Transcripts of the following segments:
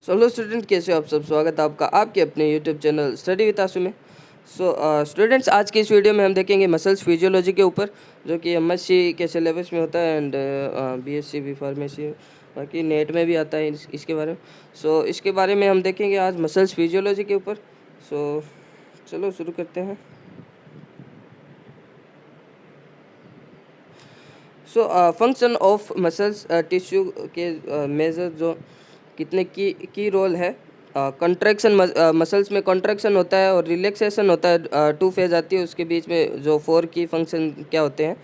Hello student, कैसे हो आप सब। स्वागत है आपका आपके अपने यूट्यूब चैनल स्टडी विद आसू में। स्टूडेंट्स, आज की इस वीडियो में हम देखेंगे मसल्स फिजियोलॉजी के ऊपर, जो कि एमएससी के सिलेबस में होता है एंड बीएससी भी फार्मेसी, बाकी नेट में भी आता है इसके बारे में। इसके बारे में हम देखेंगे आज मसल्स फिजियोलॉजी के ऊपर। चलो शुरू करते हैं। फंक्शन ऑफ मसल्स टिश्यू के मेजर जो कितने की रोल है। कंट्रैक्शन, मसल्स में कंट्रैक्शन होता है और रिलैक्सेशन होता है। टू फेज आती है उसके बीच में। जो 4 की फंक्शन क्या होते हैं,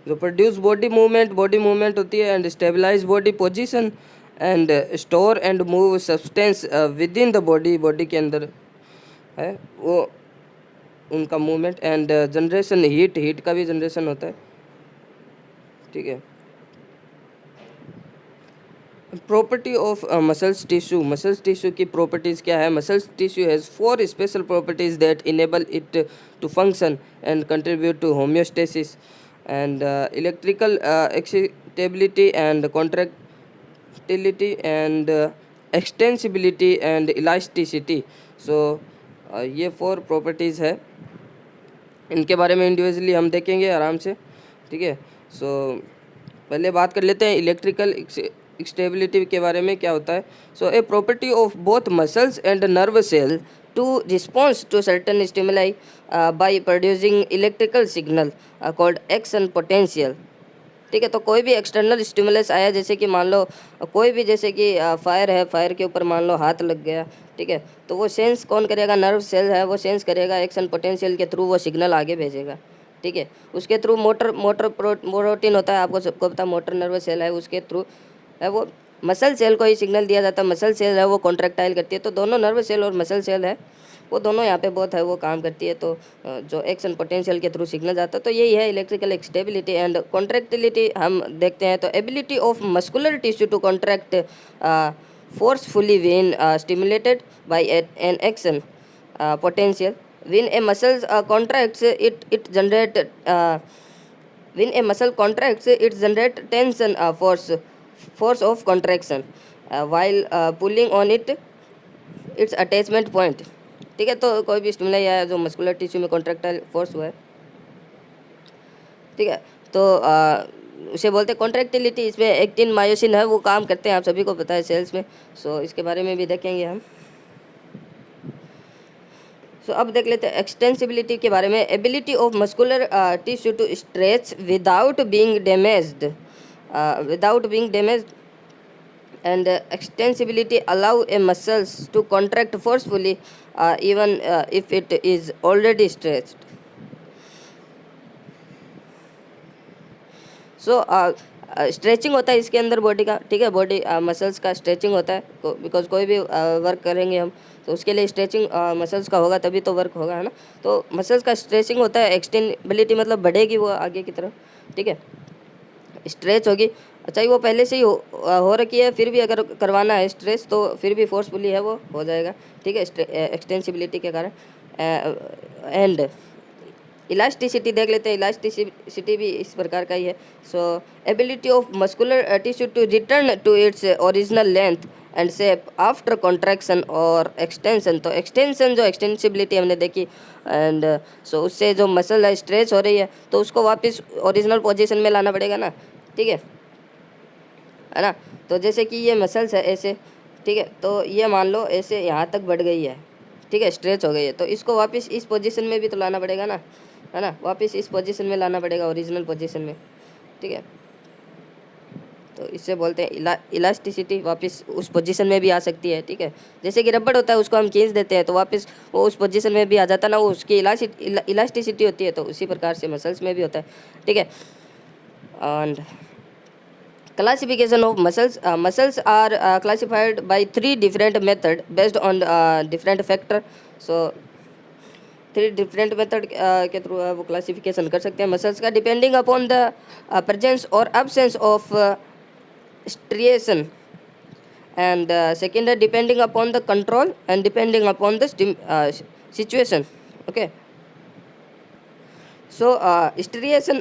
जो प्रोड्यूस बॉडी मूवमेंट होती है and stabilize body position and store and move substance within the body के अंदर है वो उनका मूवमेंट। एंड जनरेशन हीट का भी जनरेशन होता है, ठीक है। प्रॉपर्टी ऑफ मसल्स टिश्यू की प्रॉपर्टीज़ क्या है। Muscles tissue has 4 special properties that enable it to function and contribute to homeostasis and electrical excitability and contractility and extensibility and elasticity. ये 4 प्रॉपर्टीज़ है। इनके बारे में इंडिविजुअली हम देखेंगे आराम से, ठीक है। पहले बात कर लेते हैं इलेक्ट्रिकल स्टेबिलिटी के बारे में। क्या होता है। A property of both muscles and nerve cell to response to certain stimuli by producing electrical signal called action potential, ठीक है। तो कोई भी एक्सटर्नल स्टिमुलस आया, जैसे कि मान लो कोई भी, जैसे कि फायर है, फायर के ऊपर मान लो हाथ लग गया, ठीक है। तो वो सेंस कौन करेगा, नर्व सेल है, वो सेंस करेगा, एक्शन पोटेंशियल के थ्रू वो सिग्नल आगे भेजेगा, ठीक है। उसके थ्रू मोटर प्रोटीन होता है, आपको सबको पता, मोटर नर्व सेल है, उसके थ्रू है वो मसल सेल को ही सिग्नल दिया जाता है। मसल सेल है वो कॉन्ट्रैक्टाइल करती है। तो दोनों नर्व सेल और मसल सेल है वो दोनों यहाँ पे बहुत है वो काम करती है। तो जो एक्शन पोटेंशियल के थ्रू सिग्नल जाता है, तो यही है इलेक्ट्रिकल स्टेबिलिटी एंड कॉन्ट्रैक्टिलिटी। हम देखते हैं तो ability of muscular tissue to contract forcefully when stimulated by an action potential. When a muscle contracts, it generate when a muscle contracts, it generate tension force of contraction while pulling on its attachment point, ठीक है। तो कोई भी stimuli आया जो muscular tissue में contractile force हुआ है, ठीक है। तो उसे बोलते हैं कॉन्ट्रैक्टिलिटी। इसमें एक्टिन मायोसिन है वो काम करते हैं, आप सभी को पता है सेल्स में। इसके बारे में भी देखेंगे हम। अब देख लेते हैं एक्सटेंसिबिलिटी के बारे में। Ability of muscular tissue to stretch without being damaged and extensibility allow a muscles to contract forcefully even if it is already stretched. Stretching होता है इसके अंदर बॉडी का, ठीक है। बॉडी मसल्स का स्ट्रेचिंग होता है, बिकॉज कोई भी वर्क करेंगे हम तो उसके लिए स्ट्रेचिंग मसल्स का होगा, तभी तो वर्क होगा, है ना। तो मसल्स का स्ट्रेचिंग होता है। एक्सटेंबिलिटी मतलब बढ़ेगी वो आगे की तरफ, ठीक है। स्ट्रेच होगी, अच्छा वो पहले से ही हो रखी है, फिर भी अगर करवाना है स्ट्रेच तो फिर भी फोर्सफुली है वो हो जाएगा, ठीक है, एक्सटेंसिबिलिटी के कारण। एंड इलास्टिसिटी देख लेते हैं। इलास्टिसिटी भी इस प्रकार का ही है। Ability of muscular tissue to return to its original length and shape after contraction और एक्सटेंशन। तो एक्सटेंशन जो एक्सटेंसिबिलिटी हमने देखी, एंड उससे जो मसल है स्ट्रेच हो रही है तो उसको वापस ओरिजिनल पोजीशन में लाना पड़ेगा ना, ठीक है ना। तो जैसे कि ये मसल्स है ऐसे, ठीक है। तो ये मान लो ऐसे यहाँ तक बढ़ गई है, ठीक है, स्ट्रेच हो गई है, तो इसको वापस इस पोजीशन में भी तो लाना पड़ेगा ना, है ना। वापस इस पोजीशन में लाना पड़ेगा, ओरिजिनल पोजीशन में, ठीक है। तो इससे बोलते हैं इलास्टिसिटी, वापस उस पोजीशन में भी आ सकती है, ठीक है। जैसे कि रबड़ होता है, उसको हम खींच देते हैं तो वापस वो उस पोजीशन में भी आ जाता है ना, वो उसकी इलास्टिसिटी होती है। तो उसी प्रकार से मसल्स में भी होता है, ठीक है। And classification of muscल्स are classified by 3 different method based on different factor. 3 different method के थ्रू वो क्लासिफिकेशन कर सकते हैं मसल्स का, डिपेंडिंग अपॉन द प्रेजेंस और absence of striation, and second है depending upon the control and depending upon the situation, okay. So striation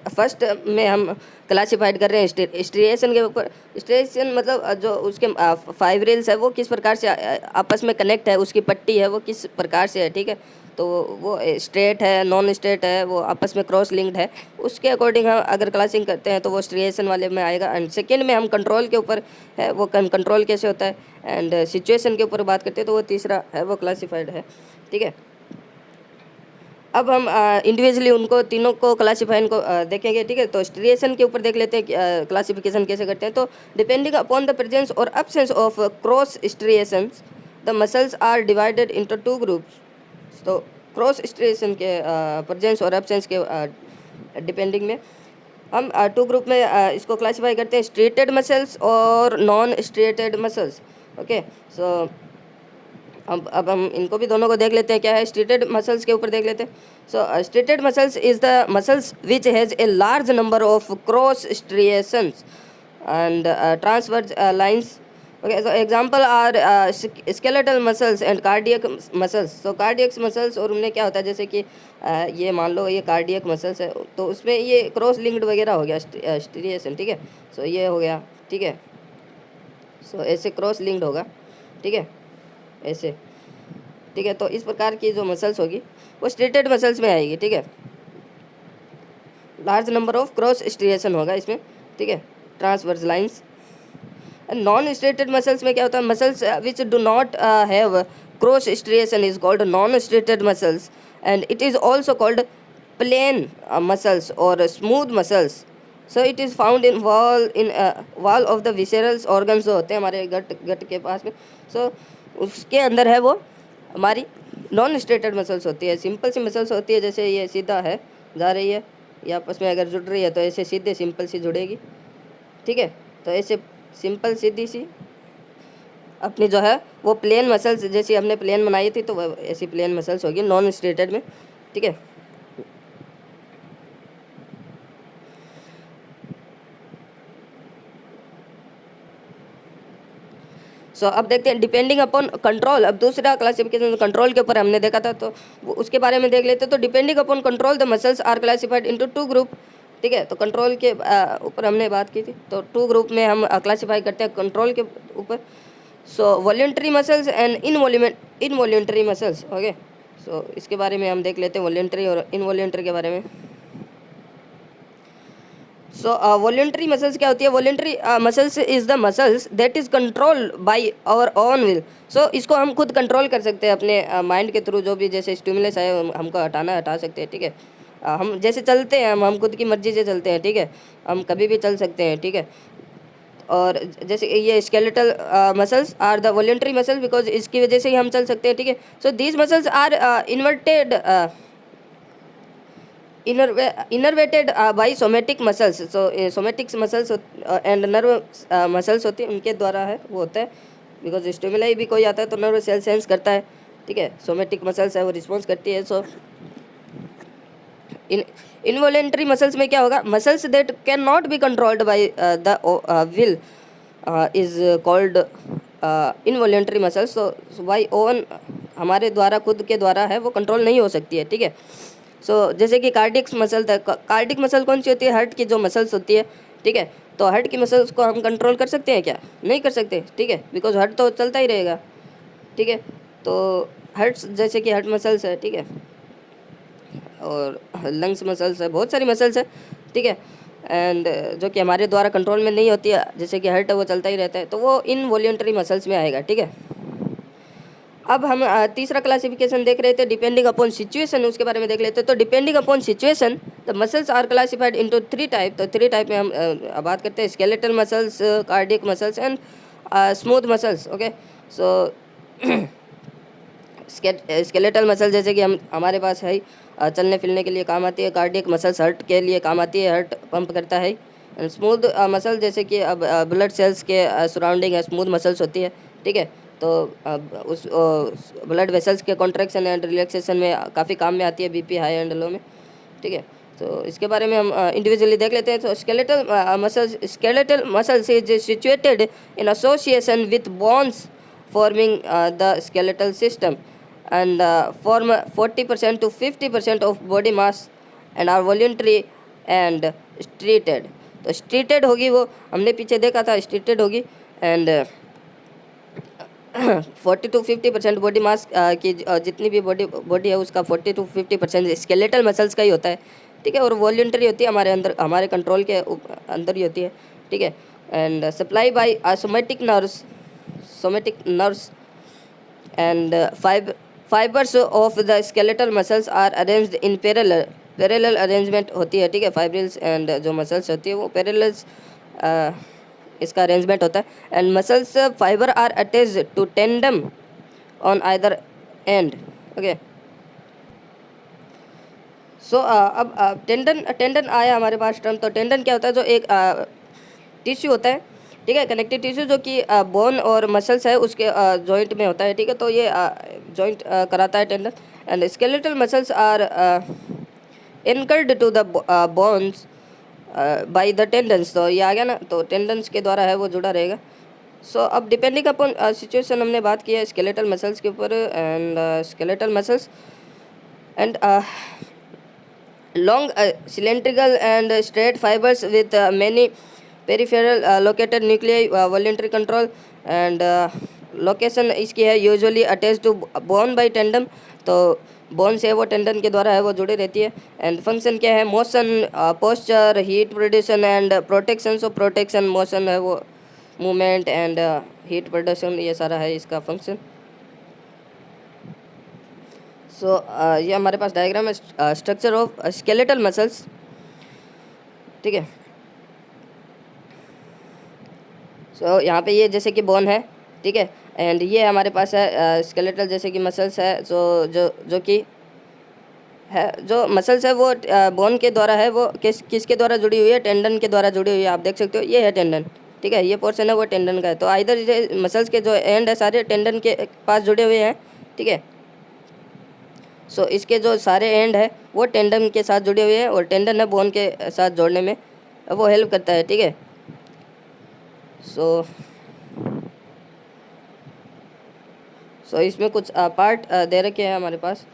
first में हम क्लासिफाइड कर रहे हैं स्ट्रिएशन के ऊपर। स्ट्रिएशन मतलब जो उसके फाइब्रिल्स है वो किस प्रकार से आपस में कनेक्ट है, उसकी पट्टी है वो किस प्रकार से है, ठीक है। तो वो स्ट्रेट है, नॉन स्ट्रेट है, वो आपस में क्रॉस लिंक्ड है, उसके अकॉर्डिंग हम अगर क्लासिंग करते हैं तो वो स्ट्रिएशन वाले में आएगा। एंड सेकेंड में हम कंट्रोल के ऊपर है, वो कंट्रोल कैसे होता है, एंड सिचुएशन के ऊपर बात करते हैं तो वो तीसरा है वो क्लासिफाइड है, ठीक है। अब हम इंडिविजुअली उनको तीनों को क्लासीफाइन को देखेंगे, ठीक है। तो स्ट्रिएशन के ऊपर देख लेते हैं क्लासिफिकेशन कैसे करते हैं। तो डिपेंडिंग अपॉन द प्रेजेंस और absence of cross striations the muscles are divided into two groups. तो क्रॉस स्ट्रिएशन के प्रेजेंस और एब्सेंस के डिपेंडिंग में हम टू ग्रुप में इसको क्लासीफाई करते हैं, स्ट्रेटेड मसल्स और non striated muscles. Okay, so अब हम इनको भी दोनों को देख लेते हैं क्या है। स्ट्रेटेड मसल्स के ऊपर देख लेते हैं। So striated muscles is the muscles which has a large number of cross striations and transverse lines. Okay, so example are skeletal muscles and cardiac muscles. तो कार्डियक मसल्स और उनमें क्या होता है, जैसे कि ये मान लो ये कार्डियक मसल्स है तो उसमें ये क्रॉस लिंक्ड वगैरह हो गया स्ट्रिएशन, ठीक है। सो ये हो गया, ठीक है। सो ऐसे क्रॉस लिंक्ड होगा, ठीक है, ऐसे, ठीक है। तो इस प्रकार की जो मसल्स होगी वो स्ट्रेटेड मसल्स में आएगी, ठीक है। Large number of cross striation होगा इसमें, ठीक है, transverse lines. And non striated muscles में क्या होता है, muscles which do not have cross striation is called non striated muscles and it is also called plain muscles और smooth muscles. So it is found in wall of the viscerals organs जो होते हैं हमारे गट के पास में। सो उसके अंदर है वो हमारी नॉन स्ट्रेटेड मसल्स होती है, सिंपल सी मसल्स होती है। जैसे ये सीधा है जा रही है, ये आपस में अगर जुड़ रही है तो ऐसे सीधे सिंपल सी जुड़ेगी, ठीक है। तो ऐसे सिंपल सीधी सी अपनी जो है वो प्लेन मसल्स, जैसी हमने प्लेन बनाई थी तो वह ऐसी प्लेन मसल्स होगी नॉन स्ट्रेटेड में, ठीक है। सो अब देखते हैं डिपेंडिंग अपॉन कंट्रोल। अब दूसरा क्लासिफिकेशन कंट्रोल के ऊपर हमने देखा था तो उसके बारे में देख लेते हैं। तो depending upon control the muscles are classified into two group, ठीक है। तो कंट्रोल के ऊपर हमने बात की थी, तो टू ग्रुप में हम क्लासीफाई करते हैं कंट्रोल के ऊपर। So voluntary muscles and involuntary muscles. Okay, so इसके बारे में हम देख लेते हैं वॉलेंट्री और इनवॉलेंट्री के बारे में। सो वॉलेंट्री मसल्स क्या होती है, voluntary muscles is the muscles that is control by our own will. So इसको हम खुद कंट्रोल कर सकते हैं अपने माइंड के थ्रू, जो भी जैसे स्टिमुलस है हमको हटा सकते हैं, ठीक है। हम जैसे चलते हैं हम खुद की मर्जी से चलते हैं, ठीक है, हम कभी भी चल सकते हैं, ठीक है। और जैसे ये skeletal muscles are the voluntary muscle because इसकी वजह से ही हम चल सकते हैं, ठीक है। So these muscles are innervated by somatic muscles. So somatic muscles and nerve muscles होती है उनके द्वारा है वो होता है, बिकॉज स्टिमुलाई भी कोई आता है तो नर्व सेल सेंस करता है, ठीक है। सोमेटिक मसल्स है वो रिस्पॉन्स करती है। सो इनवॉलेंट्री मसल्स में क्या होगा, muscles that can not be controlled by the will is called involuntary muscles. तो बाई ओन हमारे द्वारा खुद के द्वारा है वो कंट्रोल नहीं हो सकती है, ठीक है। सो जैसे कि कार्डियक मसल था, कार्डियक मसल कौन सी होती है, हार्ट की जो मसल्स होती है, ठीक है। तो हार्ट की मसल्स को हम कंट्रोल कर सकते हैं क्या, नहीं कर सकते, ठीक है, बिकॉज हार्ट तो चलता ही रहेगा, ठीक है। तो हार्ट जैसे कि हार्ट मसल्स है, ठीक है, और लंग्स मसल्स है, बहुत सारी मसल्स है, ठीक है, एंड जो कि हमारे द्वारा कंट्रोल में नहीं होती है, जैसे कि हार्ट है वो चलता ही रहता है, तो वो इनवॉलेंट्री मसल्स में आएगा, ठीक है। अब हम तीसरा क्लासिफिकेशन देख रहे थे डिपेंडिंग अपॉन सिचुएशन, उसके बारे में देख लेते हैं। तो depending upon situation the muscles are classified into three type. तो थ्री टाइप में हम बात करते हैं, skeletal muscles, cardiac muscles and smooth muscles. Okay, so skeletal muscle जैसे कि हमारे पास है चलने फिरने के लिए काम आती है, कार्डियक मसल्स हार्ट के लिए काम आती है, हार्ट पंप करता है। एंड स्मूथ मसल जैसे कि अब ब्लड सेल्स के सराउंडिंग स्मूथ मसल्स होती है, ठीक है। तो उस ब्लड वेसल्स के कॉन्ट्रैक्शन एंड रिलैक्सेशन में काफ़ी काम में आती है, बीपी हाई एंड लो में, ठीक है। तो इसके बारे में हम इंडिविजुअली देख लेते हैं। तो skeletal muscles is situated in association with bones forming the skeletal system and form 40% to 50% of body mass and are voluntary and striated. तो स्ट्रीटेड होगी, वो हमने पीछे देखा था, स्ट्रीटेड होगी एंड 40 to 50% बॉडी मास की जितनी भी बॉडी है उसका 40 to 50% स्केलेटल मसल्स का ही होता है, ठीक है। और वॉल्यूंटरी होती है, हमारे अंदर, हमारे कंट्रोल के अंदर ही होती है, ठीक है। And supply bye somatic nerves and fibers of the skeletal muscles are arranged in parallel arrangement होती है, ठीक है। फाइब्रिल्स एंड जो मसल्स होती है वो पैरेलल्स इसका अरेंजमेंट होता है। And muscles fibre are attached to tendon on either end, okay. So अब टेंडन आया हमारे पास टर्म। तो टेंडन क्या होता है, जो एक टिश्यू होता है, ठीक है, कनेक्टिव टिश्यू, जो कि बोन और मसल्स है उसके जॉइंट में होता है, ठीक है। तो ये जॉइंट कराता है tendon. And skeletal muscles are anchored to the bones by the tendons. तो ये आ गया ना, तो टेंडन्स के द्वारा है वो जुड़ा रहेगा। सो अब डिपेंडिंग अपॉन सिचुएशन हमने बात की है स्केलेटल मसल्स के ऊपर। And skeletal muscles and long cylindrical and straight fibers with many peripheral located nuclei, voluntary control and location इसकी है usually attach to bone by tendon. तो बोन से वो टेंडन के द्वारा है वो जुड़ी रहती है। एंड फंक्शन क्या है, motion, posture, heat production and protection. So protection, motion है वो मूवमेंट एंड हीट प्रोडक्शन, ये सारा है इसका फंक्शन। सो ये हमारे पास डायग्राम है स्ट्रक्चर ऑफ स्केलेटल मसल्स, ठीक है। सो यहाँ पे ये जैसे कि बोन है, ठीक है। एंड ये हमारे पास है स्केलेटल जैसे कि मसल्स है, जो कि है, जो मसल्स है वो बोन के द्वारा है, वो किसके द्वारा जुड़ी हुई है, टेंडन के द्वारा जुड़ी हुई है। आप देख सकते हो ये है टेंडन, ठीक है, ये पोर्शन है वो टेंडन का है। तो इधर मसल्स के जो एंड है सारे टेंडन के पास जुड़े हुए हैं, ठीक है। सो इसके जो सारे एंड है वो टेंडन के साथ जुड़े हुए हैं और टेंडन है बोन के साथ जोड़ने में वो हेल्प करता है, ठीक है। सो इसमें कुछ पार्ट दे रखे हैं हमारे पास।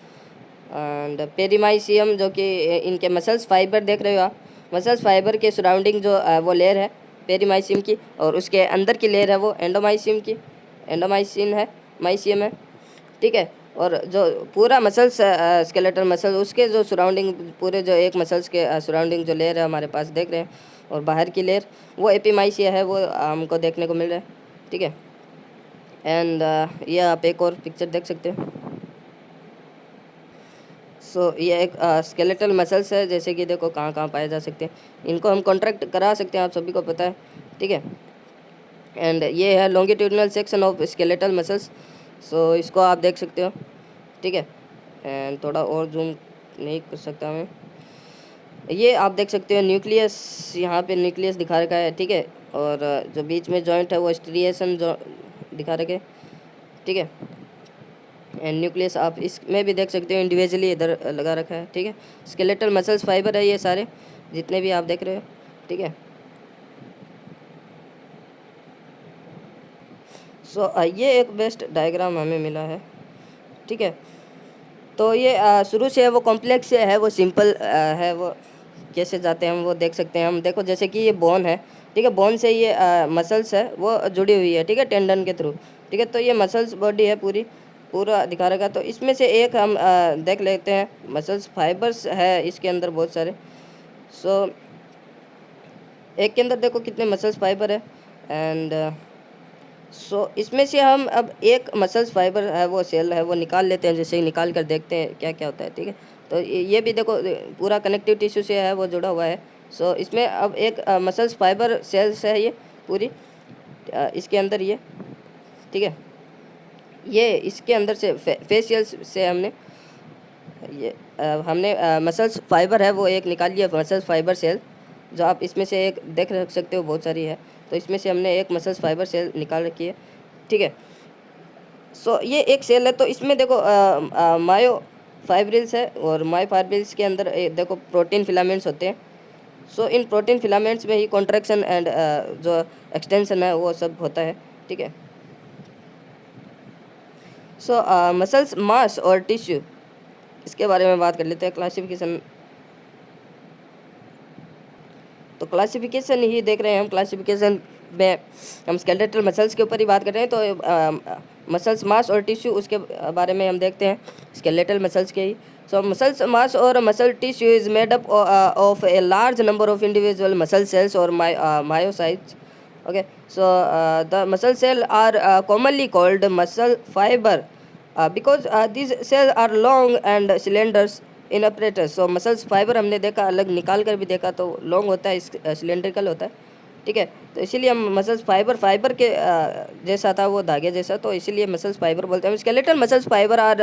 एंड पेरीमाइसियम, जो कि इनके मसल्स फाइबर देख रहे हो आप, मसल्स फाइबर के सराउंडिंग जो वो लेयर है पेरीमाइसियम की, और उसके अंदर की लेयर है वो एंडोमाइसियम की, माइसियम है, ठीक है। और जो पूरा मसल्स स्केलेटल मसल उसके जो सराउंडिंग, पूरे जो एक मसल्स के सराउंडिंग जो लेयर है हमारे पास देख रहे हैं, और बाहर की लेयर वो एपीमाइसिया है, वो हमको देखने को मिल रहा है, ठीक है। एंड ये आप एक और पिक्चर देख सकते हो। सो ये एक स्केलेटल मसल्स है, जैसे कि देखो कहाँ कहाँ पाए जा सकते हैं, इनको हम कॉन्ट्रैक्ट करा सकते हैं, आप सभी को पता है, ठीक है। एंड ये है longitudinal section of skeletal muscles. So इसको आप देख सकते हो, ठीक है। एंड थोड़ा और जूम नहीं कर सकता मैं, ये आप देख सकते हो न्यूक्लियस, यहाँ पे न्यूक्लियस दिखा रखा है, ठीक है। और जो बीच में जॉइंट है वो स्ट्रिएशन जो दिखा रखे, ठीक है। एंड न्यूक्लियस आप इसमें भी देख सकते हो इंडिविजुअली इधर लगा रखा है, ठीक है। स्केलेटल मसल्स फाइबर है ये सारे जितने भी आप देख रहे हो, ठीक है। सो ये एक बेस्ट डायग्राम हमें मिला है, ठीक है। तो ये शुरू से है वो कॉम्प्लेक्स से है वो सिंपल है, वो कैसे जाते हैं हम वो देख सकते हैं। हम देखो जैसे कि ये बोन है, ठीक है, बोन से ये मसल्स है वो जुड़ी हुई है, ठीक है, टेंडन के थ्रू, ठीक है। तो ये मसल्स बॉडी है पूरा दिखा रखा। तो इसमें से एक हम देख लेते हैं, मसल्स फाइबर्स है इसके अंदर बहुत सारे। सो एक के अंदर देखो कितने मसल्स फाइबर है। एंड सो इसमें से हम अब एक मसल्स फाइबर है वो सेल है वो निकाल लेते हैं, जैसे निकाल कर देखते हैं क्या क्या होता है, ठीक है। तो ये भी देखो पूरा कनेक्टिव टिश्यू से है वो जुड़ा हुआ है। सो इसमें अब एक मसल्स फाइबर सेल्स है ये पूरी इसके अंदर ये, ठीक है। ये इसके अंदर से फेशियल्स से हमने मसल्स फाइबर है वो एक निकाल लिया, मसल्स फाइबर सेल, जो आप इसमें से एक देख रख सकते हो, बहुत सारी है। तो इसमें से हमने एक मसल्स फाइबर सेल निकाल रखी है, ठीक है। सो ये एक सेल है, तो इसमें देखो मायो फाइब्रिल्स है, और मायो फाइब्रिल्स के अंदर देखो प्रोटीन फिलामेंट्स होते हैं। सो इन प्रोटीन फिलामेंट्स में ही कॉन्ट्रैक्शन एंड जो एक्सटेंशन है वो सब होता है, ठीक है। सो मसल्स मास और टिश्यू, इसके बारे में बात कर लेते हैं। क्लासिफिकेशन तो क्लासिफिकेशन ही देख रहे हैं हम। क्लासिफिकेशन में हम स्केलेटल मसल्स के ऊपर ही बात कर रहे हैं, तो मसल्स मास और टिश्यू उसके बारे में हम देखते हैं, स्केलेटल मसल्स के ही। सो मसल्स मास और muscle tissue is made up of A large number of individual muscle cells और myocytes. Okay, so the muscle cell are commonly called muscle fiber because these cells are long and cylinders in apparatus. So muscles fiber हमने देखा, अलग निकाल कर भी देखा तो long होता है, सिलेंड्रिकल होता है, ठीक है। तो इसीलिए हम मसल्स फाइबर के जैसा था वो, धागे जैसा, तो इसीलिए मसल्स फाइबर बोलते हैं। Skeletal muscles fibre are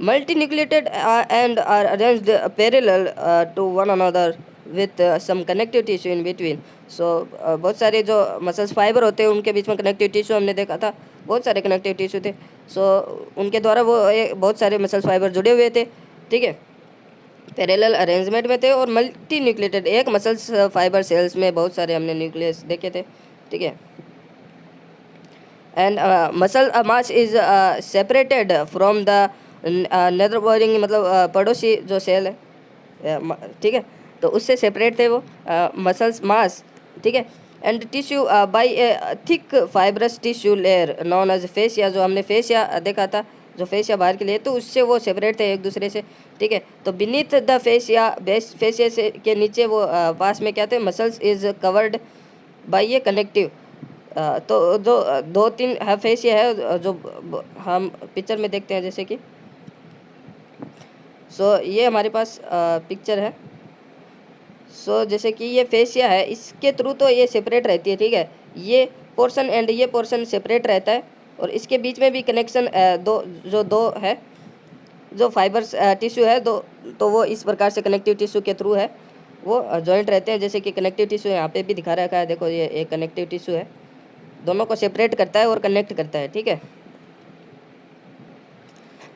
multinucleated and are arranged parallel to one another with some connective tissue in between. So बहुत सारे जो मसल्स फाइबर होते हैं उनके बीच में कनेक्टिव टिश्यू हमने देखा था, बहुत सारे कनेक्टिव टिश्यू थे। सो उनके द्वारा वो बहुत सारे मसल्स फाइबर जुड़े हुए थे, ठीक है, पैरेलल अरेंजमेंट में थे और मल्टी न्यूक्लिएटेड, एक मसल्स फाइबर सेल्स में बहुत सारे हमने न्यूक्लियस देखे थे, ठीक है। And muscle mass is separated from the neighbouring, मतलब पड़ोसी जो सेल है, ठीक है, तो उससे सेपरेट थे वो मसल्स मास, ठीक है। And tissue by a thick fibrous tissue layer known as fascia, जो हमने फेसिया देखा था, जो फेसिया बाहर के लिए, तो उससे वो सेपरेट थे एक दूसरे से, ठीक है। तो बीनीथ द फेसिया, फेसिया से के नीचे वो पास में क्या थे, मसल्स इज कवर्ड बाय ये कनेक्टिव। तो जो दो तीन फेसिया है जो हम पिक्चर में देखते हैं, जैसे कि ये हमारे पास पिक्चर है। जैसे कि ये फेसिया है, इसके थ्रू तो ये सेपरेट रहती है, ठीक है, ये पोर्शन एंड ये पोर्शन सेपरेट रहता है, और इसके बीच में भी कनेक्शन दो है, जो फाइबर्स टिश्यू है दो, तो वो इस प्रकार से कनेक्टिव टिश्यू के थ्रू है वो जॉइंट रहते हैं। जैसे कि कनेक्टिव टिश्यू यहाँ पे भी दिखा रखा है, देखो ये एक कनेक्टिव टिश्यू है, दोनों को सेपरेट करता है और कनेक्ट करता है, ठीक है।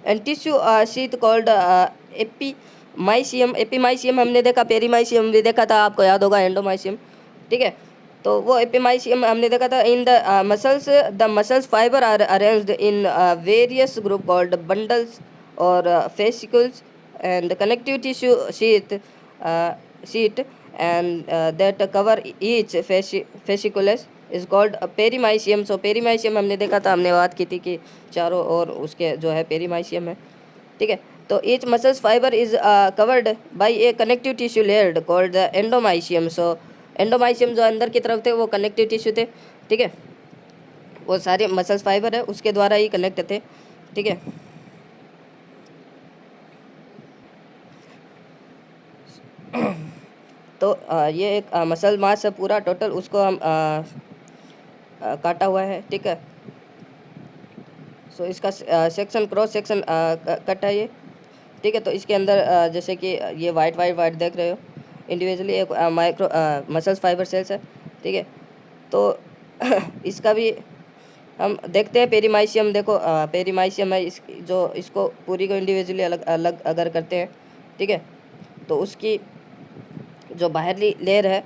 And tissue sheet called epimysium, epimysium हमने देखा, पेरीमाइसियम भी देखा था, आपको याद होगा एंडोमाइसियम, ठीक है। तो वो एपीमाइसियम हमने देखा था। In the muscles fibre are arranged in various group called bundles or fascicles and connective tissue sheet and that cover each fasciculus is called perimysium. Perimysium हमने देखा था, हमने बात की थी कि चारों ओर उसके जो है पेरीमाइसियम है, ठीक है। तो each muscles fibre is covered by A connective tissue layer called the endomysium. Endomysium जो अंदर की तरफ थे वो कनेक्टिव टिश्यू थे, ठीक है, वो सारे मसल्स फाइबर है उसके द्वारा ही कनेक्ट थे, ठीक है। तो ये एक मसल मास है पूरा टोटल, उसको हम काटा हुआ है, ठीक है। इसका सेक्शन क्रॉस सेक्शन कट है ये, ठीक है। तो इसके अंदर जैसे कि ये वाइट देख रहे हो, इंडिविजुअली एक माइक्रो मसल्स फाइबर सेल्स है, ठीक है। तो इसका भी हम देखते हैं पेरीमाइसियम, देखो पेरीमाइसियम है, इसको पूरी को इंडिविजुअली अलग अलग अगर करते हैं, ठीक है, तो उसकी जो बाहरी लेयर है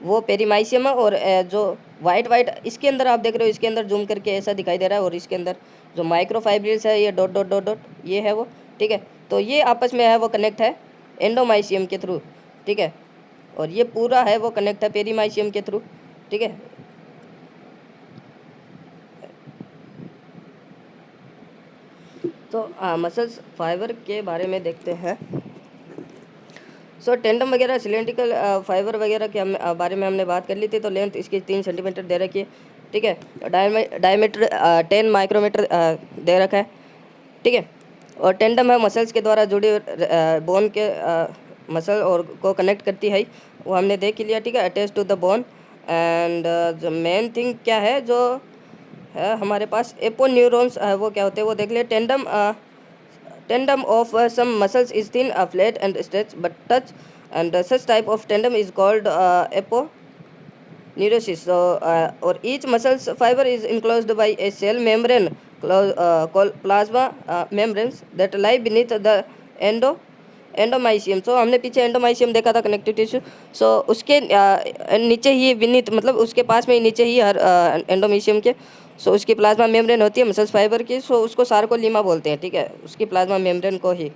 वो पेरीमाइसियम है, और जो वाइट इसके अंदर आप देख रहे हो, इसके अंदर जूम करके ऐसा दिखाई दे रहा है, और इसके अंदर जो माइक्रोफाइब्रिल्स है ये डॉट डॉट डॉट डॉट ये है वो, ठीक है। तो ये आपस में है वो कनेक्ट है एंडोमाइसियम के थ्रू, ठीक है, और ये पूरा है वो कनेक्ट है पेरीमाइसियम के थ्रू, ठीक है। तो मसल्स फाइबर के बारे में देखते हैं। टेंडम वगैरह सिलेंड्रिकल फाइबर वगैरह के बारे में हमने बात कर ली थी। तो लेंथ इसकी 3 सेंटीमीटर दे रखी है, ठीक है, डायमीटर 10 माइक्रोमीटर दे रखा है, ठीक है। और टेंडम है मसल्स के द्वारा जुड़ी बोन के मसल और को कनेक्ट करती है, वो हमने देख लिया, ठीक है, attach to the bone. And जो मेन थिंग क्या है जो है हमारे पास एपोन्यूरॉन्स है, वो क्या होते हैं वो देख लिया। Tendon of some muscles is thin, flat and stretch but touch, and such type of tendon is called aponeurosis. Or each muscle's fiber is enclosed by a cell membrane called plasma membranes that lie beneath the endomysium. हमने पीछे endomysium देखा था connective tissue, उसके नीचे ही beneath, मतलब उसके पास में ही नीचे ही हर एंडोमाइसियम के उसकी प्लाज्मा मेम्ब्रेन होती है मसल्स फाइबर की। उसको सार्कोलीमा बोलते हैं, ठीक है, उसकी प्लाज्मा मेम्ब्रेन को ही,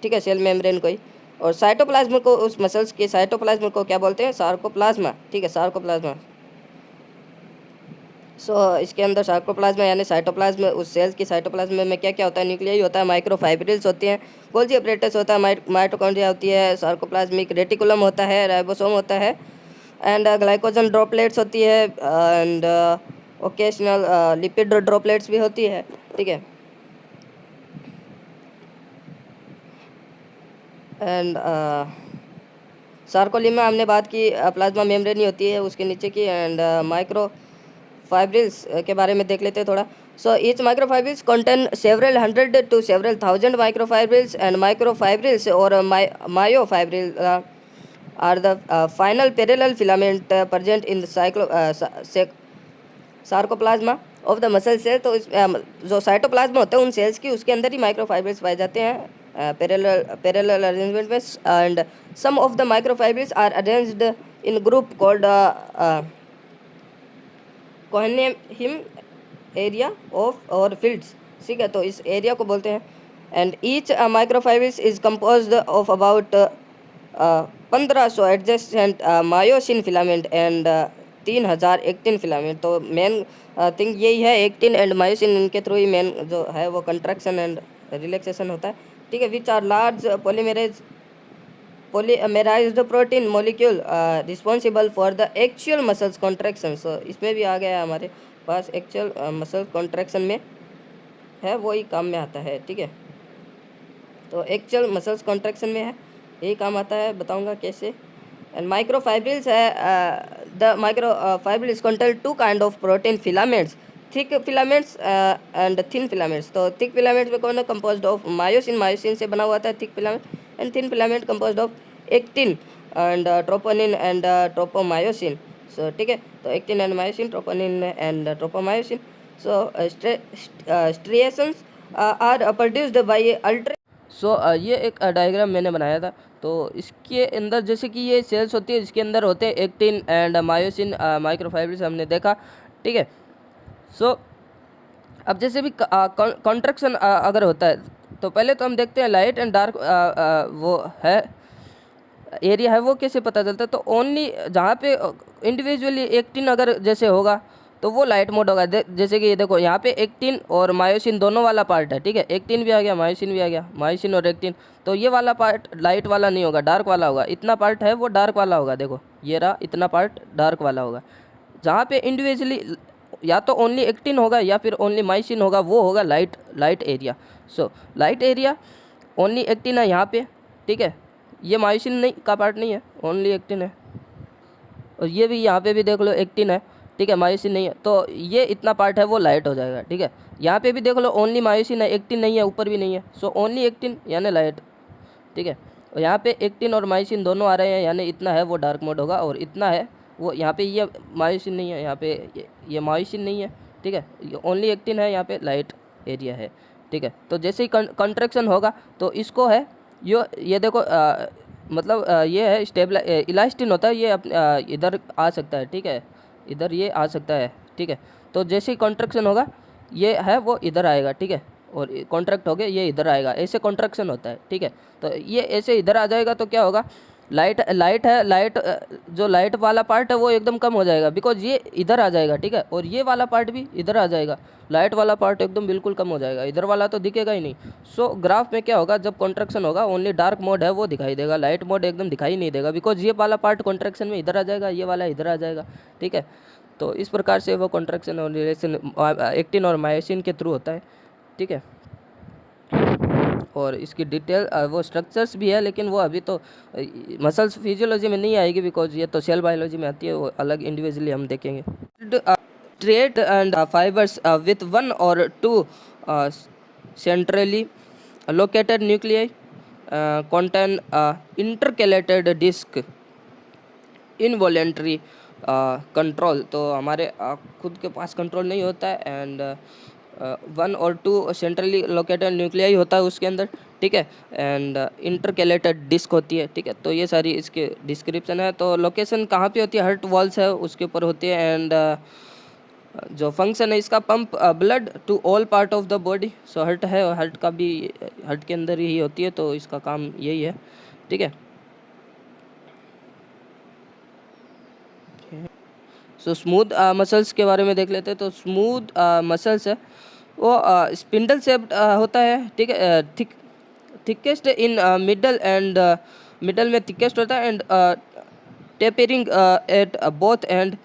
ठीक है, सेल मेम्ब्रेन को ही। और साइटोप्लाज्म को, उस मसल्स के साइटोप्लाज्म को क्या बोलते हैं? सार्कोप्लाज्मा, ठीक है, सार्कोप्लाज्मा। इसके अंदर सार्कोप्लाज्मा यानी साइटोप्लाज्म, उस सेल्स की साइटोप्लाज्म में क्या क्या होता है? न्यूक्लियाई होता है, माइक्रोफाइब्रिल्स होती हैं, गोल्जी अपरेटस होता है, माइटोकॉन्ड्रिया होती है, सार्कोप्लाज्मिक रेटिकुलम होता है, राइबोसोम होता है, एंड ग्लाइकोजन ड्रॉपलेट्स होती है, एंड ओकेशनल लिपिड ड्रॉपलेट्स भी होती है, ठीक है। एंड सार्कोलिमा हमने बात की, प्लाज्मा मेम्ब्रेन ही होती है उसके नीचे की। एंड माइक्रोफाइब्रिल्स के बारे में देख लेते हैं थोड़ा। So each microfibrils contain several hundred to several thousand microfibrils, and microfibrils or myofibril are the final parallel filament present in sarcoplasm of the muscle cell. तो जो साइटोप्लाज्मा होता है उन सेल्स की, उसके अंदर ही माइक्रोफाइब्रिल्स पाए जाते हैं पैरेलल अरेंजमेंट में। And some of the microfibrils are arranged in group called Cohnheim area of or fields, ठीक है, तो इस एरिया को बोलते हैं। And each microfibrils is composed of about 1500 adjacent myosin filament and 3000 actin filament. तो main thing यही है, एक्टिन एंड मायोसिन, इनके थ्रू ही मेन जो है वो कंट्रैक्शन एंड रिलैक्सेशन होता है, ठीक है। Which are large polymerized protein molecule responsible for the actual muscles contraction. So इसमें भी आ गया है हमारे पास, एक्चुअल मसल कॉन्ट्रैक्शन में है, वही काम में आता है, ठीक है। तो एक्चुअल मसल्स कॉन्ट्रैक्शन में है, यही काम आता है, बताऊंगा कैसे। एंड माइक्रोफाइब्रिल्स है, the microfibrils contain two kind of protein filaments, thick filaments and thin filaments. तो थिक फिलामेंट्स में कौन है? कंपोज्ड ऑफ मायोसिन, मायोसिन से बना हुआ था thick filament, and thin filament composed of actin and troponin and tropomyosin. So ठीक है, तो actin and myosin, troponin and tropomyosin. So striations are produced by ultra. ये एक डायग्राम मैंने बनाया था, तो इसके अंदर जैसे कि ये सेल्स होती है, जिसके अंदर होते हैं एक्टिन एंड मायोसिन माइक्रोफाइब्रिल्स हमने देखा, ठीक है। अब जैसे भी कॉन्ट्रैक्शन अगर होता है, तो पहले तो हम देखते हैं लाइट एंड डार्क वो है एरिया है, वो कैसे पता चलता है? तो ओनली जहाँ पे इंडिविजुअली एक्टिन अगर जैसे होगा तो वो लाइट मोड होगा। जैसे कि ये देखो, यहाँ पे एक्टिन और मायोसिन दोनों वाला पार्ट है, ठीक है, एक्टिन भी आ गया, मायोसिन भी आ गया, मायोसिन और एक्टिन। तो ये वाला पार्ट लाइट वाला नहीं होगा, डार्क वाला होगा। इतना पार्ट है वो डार्क वाला होगा, देखो ये रहा, इतना पार्ट डार्क वाला होगा। जहाँ पे इंडिविजुअली या तो ओनली एक्टिन होगा या फिर ओनली मायोसिन होगा, वो होगा light area. So light area only actin है यहाँ पे, ठीक है, ये मायोसिन नहीं का पार्ट नहीं है, ओनली एक्टिन है। और ये भी यहाँ पे भी देख लो एक्टिन है, ठीक है, मायोसिन नहीं है, तो ये इतना पार्ट है वो लाइट हो जाएगा, ठीक है। यहाँ पे भी देख लो ओनली मायोसिन है, एक्टिन नहीं है, ऊपर भी नहीं है, सो ओनली एक्टिन यानी लाइट, ठीक है। और यहाँ पे एक्टिन और मायोसिन दोनों आ रहे हैं, यानी इतना है वो डार्क मोड होगा, और इतना है वो, यहाँ पे ये मायोसिन नहीं है, यहाँ पे ये मायोसिन नहीं है, ठीक है, ये ओनली एक्टिन है, यहाँ पे लाइट एरिया है, ठीक है। तो जैसे ही कंट्रैक्शन होगा तो इसको है ये देखो मतलब ये है स्टेबल इलास्टिन होता है, ये इधर आ सकता है, ठीक है, इधर ये आ सकता है, ठीक है। तो जैसे ही कॉन्ट्रैक्शन होगा ये है वो इधर आएगा, ठीक है, और कॉन्ट्रैक्ट हो गया ये इधर आएगा, ऐसे कॉन्ट्रैक्शन होता है, ठीक है। तो ये ऐसे इधर आ जाएगा तो क्या होगा? लाइट है, जो लाइट वाला पार्ट है वो एकदम कम हो जाएगा, बिकॉज ये इधर आ जाएगा, ठीक है, और ये वाला पार्ट भी इधर आ जाएगा, लाइट वाला पार्ट एकदम बिल्कुल कम हो जाएगा, इधर वाला तो दिखेगा ही नहीं। सो ग्राफ में क्या होगा? जब कॉन्ट्रैक्शन होगा ओनली डार्क मोड है वो दिखाई देगा, लाइट मोड एकदम दिखाई नहीं देगा, बिकॉज ये वाला पार्ट कॉन्ट्रैक्शन में इधर आ जाएगा, ये वाला इधर आ जाएगा, ठीक है। तो इस प्रकार से वो कॉन्ट्रैक्शन और रिलेशन एक्टिन और मायोसिन के थ्रू होता है, ठीक है। और इसकी डिटेल वो स्ट्रक्चर्स भी है, लेकिन वो अभी तो मसल्स फिजियोलॉजी में नहीं आएगी, बिकॉज ये तो सेल बायोलॉजी में आती है, वो अलग इंडिविजुअली हम देखेंगे। Trait and fibres with 1 or 2 centrally located nuclei contain intercalated disc involuntary control. तो हमारे खुद के पास कंट्रोल नहीं होता है, and 1 or 2 centrally located nuclei होता है उसके अंदर, ठीक है, एंड इंटरकेलेटेड डिस्क होती है, ठीक है। तो ये सारी इसके डिस्क्रिप्शन है। तो लोकेशन कहाँ पे होती है? हार्ट वॉल्स है उसके ऊपर होती है, एंड जो फंक्शन है इसका pump blood to all part of the body. So heart है, हार्ट का भी हार्ट के अंदर ही होती है, तो इसका काम यही है, ठीक है। सो स्मूथ मसल्स के बारे में देख लेते हैं। तो स्मूथ मसल्स है वो स्पिंडल शेप्ड होता है, ठीक है, thickest in middle and middle में थिकेस्ट होता है and tapering at both and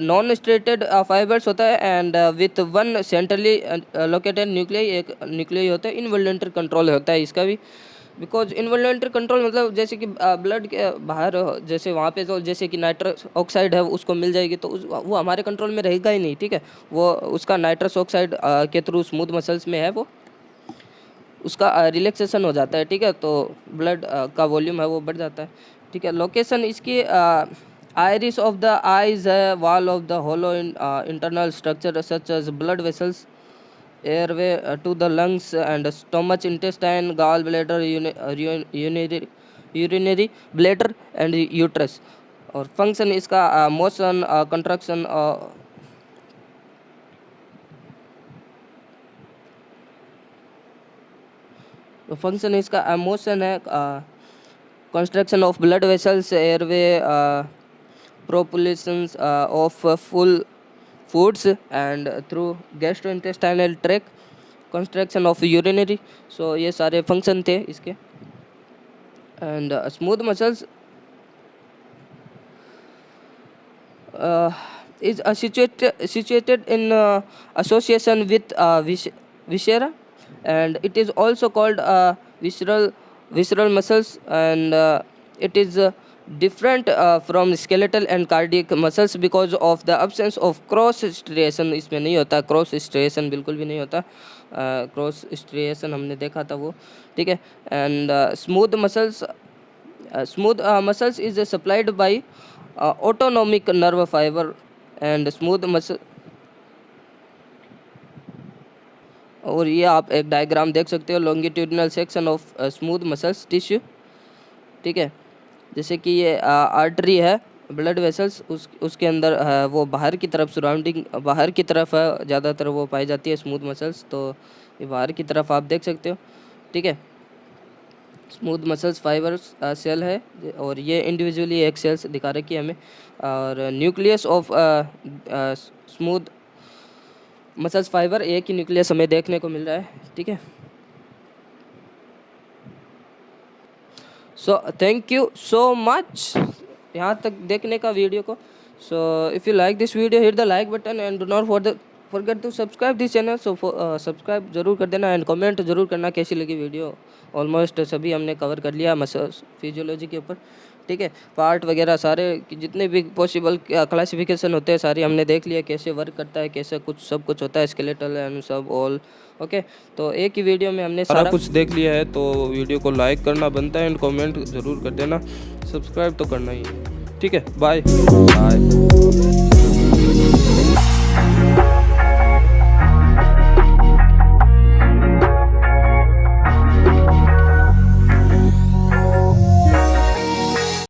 non striated fibres होता है and with one centrally located nuclei, एक न्यूक्लियाई होता है। इनवॉल्यूंटरी कंट्रोल होता है इसका भी, बिकॉज इनवॉल्यूंटरी कंट्रोल मतलब जैसे कि ब्लड के बाहर जैसे वहाँ पे तो जैसे कि नाइट्रस ऑक्साइड है उसको मिल जाएगी तो वो हमारे कंट्रोल में रहेगा ही नहीं, ठीक है। वो उसका नाइट्रस ऑक्साइड के थ्रू स्मूथ मसल्स में है, वो उसका रिलैक्सेशन हो जाता है, ठीक है। तो ब्लड का वॉल्यूम है वो बढ़ जाता है, ठीक है। लोकेशन इसकी आइरिस ऑफ द आइज है, wall of the hollow internal structure such as blood vessels, airway to the lungs and stomach, intestine, gall bladder, urinary bladder and uterus। और फंक्शन इसका मोशन, कंट्रक्शन, फंक्शन इसका motion है, construction of blood vessels, airway, propulsions of full foods and through gastrointestinal tract, construction of urinary. So ये सारे function थे इसके। And smooth muscles is situated in association with viscera, and it is also called visceral muscles, and it is different from skeletal and cardiac muscles because of the absence of cross striation। इसमें नहीं होता cross striation, बिल्कुल भी नहीं होता cross striation, हमने देखा था वो, ठीक है। And smooth muscles is supplied by autonomic nerve fiber and smooth muscle। और ये आप एक डायग्राम देख सकते हो, longitudinal section of smooth muscles tissue, ठीक है। जैसे कि ये आर्टरी है, ब्लड वेसल्स, उसके अंदर वो बाहर की तरफ सराउंडिंग बाहर की तरफ है, ज़्यादातर वो पाई जाती है स्मूथ मसल्स, तो ये बाहर की तरफ आप देख सकते हो, ठीक है। स्मूथ मसल्स फाइबर्स सेल है और ये इंडिविजुअली एक सेल्स दिखा रखी है हमें, और nucleus of smooth muscles fibre एक ही न्यूक्लियस हमें देखने को मिल रहा है, ठीक है। So thank you so much यहाँ तक देखने का वीडियो को। So if you like this video hit the like button and do not forget to subscribe this channel. So subscribe जरूर कर देना एंड कमेंट जरूर करना कैसी लगी वीडियो। ऑलमोस्ट सभी हमने कवर कर लिया मसल्स फिजियोलॉजी के ऊपर, ठीक है। पार्ट वगैरह सारे जितने भी पॉसिबल क्लासिफिकेशन होते हैं सारी हमने देख लिया, कैसे वर्क करता है, कैसे कुछ सब कुछ होता है, स्केलेटल एंड सब ऑल, ओके। तो एक ही वीडियो में हमने सारा कुछ देख लिया है, तो वीडियो को लाइक करना बनता है एंड कमेंट ज़रूर कर देना, सब्सक्राइब तो करना ही है, ठीक है। Bye bye.